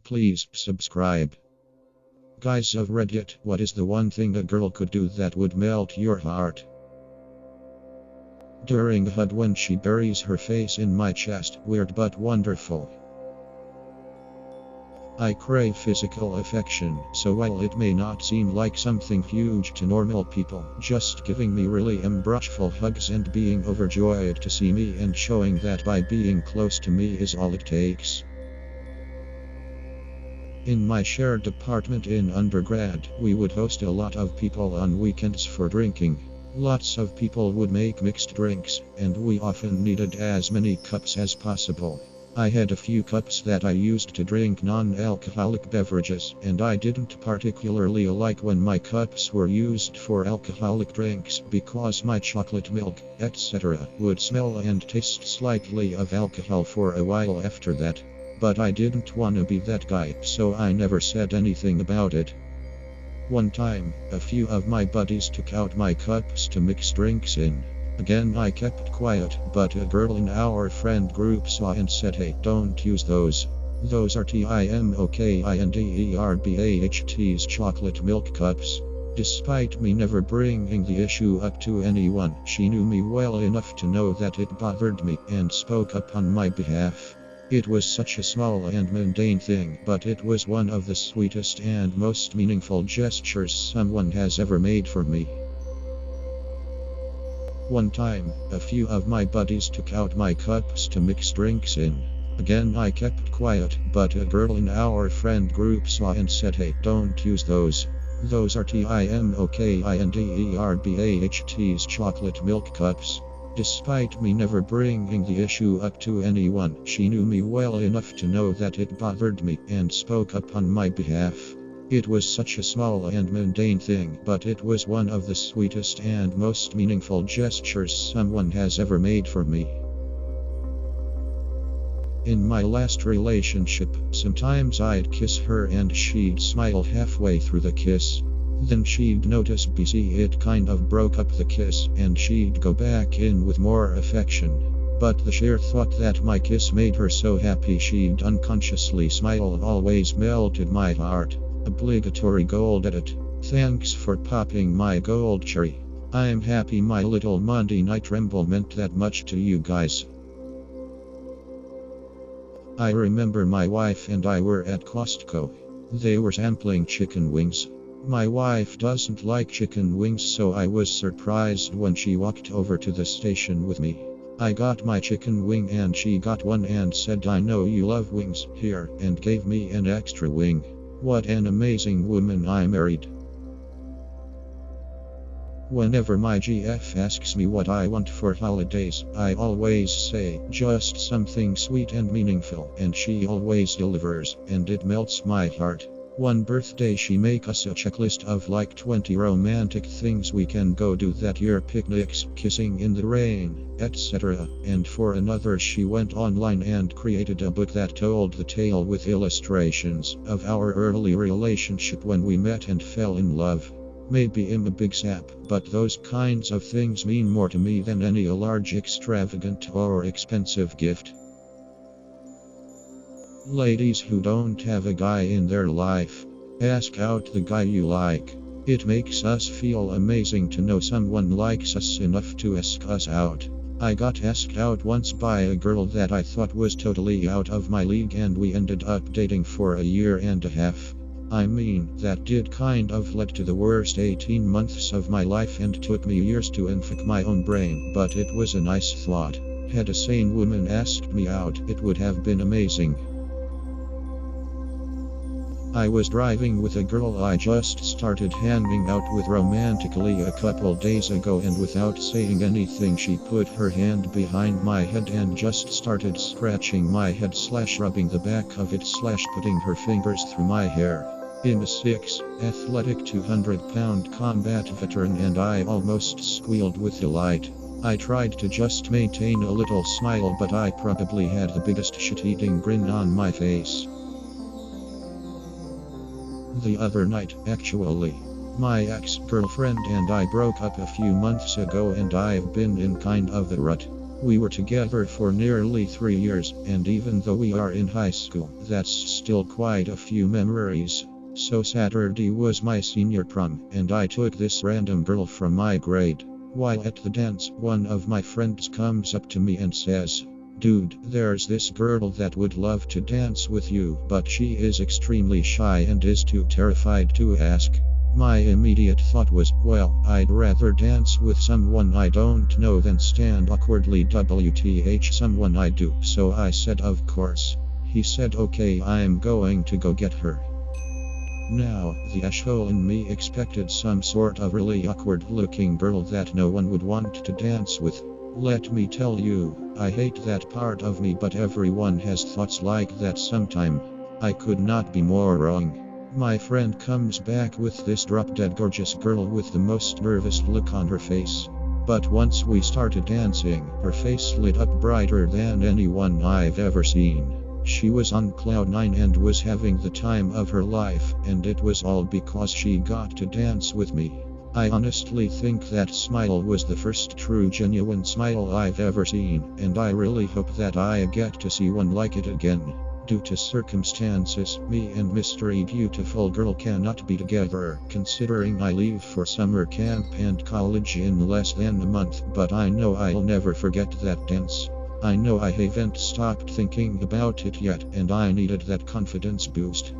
Please subscribe. Guys of Reddit, what is the one thing a girl could do that would melt your heart? During HUD when she buries her face in my chest, weird but wonderful. I crave physical affection, so while it may not seem like something huge to normal people, just giving me really brushful hugs and being overjoyed to see me and showing that by being close to me is all it takes. In my shared apartment in undergrad, we would host a lot of people on weekends for drinking. Lots of people would make mixed drinks, and we often needed as many cups as possible. I had a few cups that I used to drink non-alcoholic beverages, and I didn't particularly like when my cups were used for alcoholic drinks because my chocolate milk, etc., would smell and taste slightly of alcohol for a while after that. But I didn't want to be that guy, so I never said anything about it. One time, a few of my buddies took out my cups to mix drinks in. Again, I kept quiet, but a girl in our friend group saw and said, "Hey, don't use those. Those are TIMOKINDERBAHT's chocolate milk cups." Despite me never bringing the issue up to anyone, she knew me well enough to know that it bothered me and spoke up on my behalf. It was such a small and mundane thing, but it was one of the sweetest and most meaningful gestures someone has ever made for me. One time, a few of my buddies took out my cups to mix drinks in. Again, I kept quiet, but a girl in our friend group saw and said, "Hey, don't use those. Those are TIMOKINDERBAHT's chocolate milk cups." Despite me never bringing the issue up to anyone, she knew me well enough to know that it bothered me and spoke up on my behalf. It was such a small and mundane thing, but it was one of the sweetest and most meaningful gestures someone has ever made for me. In my last relationship, sometimes I'd kiss her and she'd smile halfway through the kiss. Then she'd notice it kind of broke up the kiss, and she'd go back in with more affection. But the sheer thought that my kiss made her so happy she'd unconsciously smile always melted my heart. Obligatory gold edit. Thanks for popping my gold cherry. I'm happy my little Monday night ramble meant that much to you guys. I remember my wife and I were at Costco. They were sampling chicken wings. My wife doesn't like chicken wings, so I was surprised when she walked over to the station with me. I got my chicken wing and she got one and said, "I know you love wings, here," and gave me an extra wing. What an amazing woman I married. Whenever my GF asks me what I want for holidays, I always say, just something sweet and meaningful, and she always delivers, and it melts my heart. One birthday she make us a checklist of like 20 romantic things we can go do that year: picnics, kissing in the rain, etc. And for another she went online and created a book that told the tale with illustrations of our early relationship when we met and fell in love. Maybe I'm a big sap, but those kinds of things mean more to me than any large, extravagant or expensive gift. Ladies who don't have a guy in their life, ask out the guy you like. It makes us feel amazing to know someone likes us enough to ask us out. I got asked out once by a girl that I thought was totally out of my league, and we ended up dating for a year and a half. I mean, that did kind of lead to the worst 18 months of my life and took me years to unfuck my own brain, but it was a nice thought. Had a sane woman asked me out, it would have been amazing. I was driving with a girl I just started hanging out with romantically a couple days ago, and without saying anything she put her hand behind my head and just started scratching my head / rubbing the back of it / putting her fingers through my hair. I'm a 6', athletic 200-pound combat veteran, and I almost squealed with delight. I tried to just maintain a little smile, but I probably had the biggest shit-eating grin on my face. The other night, actually. My ex-girlfriend and I broke up a few months ago, and I've been in kind of a rut. We were together for nearly 3 years, and even though we are in high school, that's still quite a few memories. So Saturday was my senior prom, and I took this random girl from my grade. While at the dance, one of my friends comes up to me and says, "Dude, there's this girl that would love to dance with you, but she is extremely shy and is too terrified to ask." My immediate thought was, well, I'd rather dance with someone I don't know than stand awkwardly WTH someone I do, so I said of course. He said okay, I'm going to go get her. Now, the asshole in me expected some sort of really awkward looking girl that no one would want to dance with. Let me tell you, I hate that part of me, but everyone has thoughts like that sometime. I could not be more wrong. My friend comes back with this drop-dead gorgeous girl with the most nervous look on her face. But once we started dancing, her face lit up brighter than anyone I've ever seen. She was on cloud nine and was having the time of her life, and it was all because she got to dance with me. I honestly think that smile was the first true genuine smile I've ever seen, and I really hope that I get to see one like it again. Due to circumstances, me and Mystery Beautiful Girl cannot be together, considering I leave for summer camp and college in less than a month, but I know I'll never forget that dance. I know I haven't stopped thinking about it yet, and I needed that confidence boost.